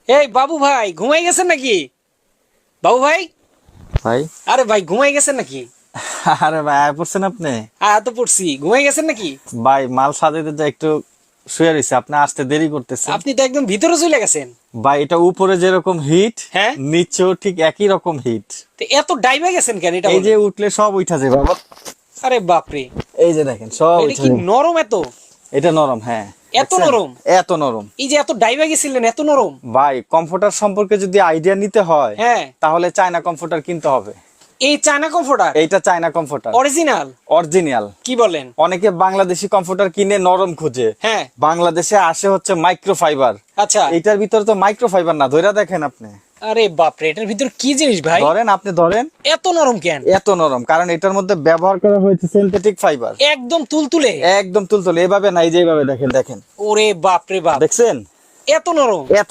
এই বাবু ভাই ঘুমাই গেছেন নাকি? বাবু ভাই, ভাই আরে ভাই ঘুমাই গেছেন নাকি? আরে ভাই আয় পড়ছেন আপনি? তো পড়ছি, ঘুমাই গেছেন নাকি? ভাই মাল সাজাইতে যা একটু শুয়ে রয়েছে, আপনি আসতে দেরি করতেছেন। আপনি তো একদম ভিতরে চলে গেছেন। ভাই এটা উপরে যেরকম হিট, হ্যাঁ, নিচেও ঠিক একই রকম হিট। তো এত ডাইভা গেছেন কেন এটা এই যে বলেন? উঠলে সব উঠা যায় বাবা। আরে বাপরে, এই যে দেখেন সব এটা উঠা কি যায়। নরম এত? এটা নরম, হ্যাঁ। এত দেখছেন? নরম? এত নরম। এই যে এত ডাইভা গেছিলেন এত নরম? ভাই কমফোর্টার সম্পর্কে যদি আইডিয়া নিতে হয়, হ্যাঁ, তাহলে চায়না কমফোর্টার কিনতে হবে। এই চায়না কমফোর্টার এইটা চায়না কমফোর্টার অরিজিনাল? অরিজিনাল। কি বলেন? অনেকে বাংলাদেশি কমফোর্টার কিনে নরম খুঁজে, হ্যাঁ, বাংলাদেশে আসে হচ্ছে মাইক্রোফাইবার। আচ্ছা। এইটার ভিতরে তো মাইক্রোফাইবার না, ধইরা দেখেন আপনি। আরে বাপরে, এটার ভিতর কি জিনিস ভাই? ধরেন, আপনি ধরেন। এত নরম কেন? এত নরম কারণ এটার মধ্যে ব্যবহার করা হয়েছে সিনথেটিক ফাইবার। একদম তুলতুলে? একদম তুলতুলে, এভাবে না, এই যে এইভাবে দেখেন, দেখেন। ওরে বাপরে বাপ, দেখছেন? এত নরম? এত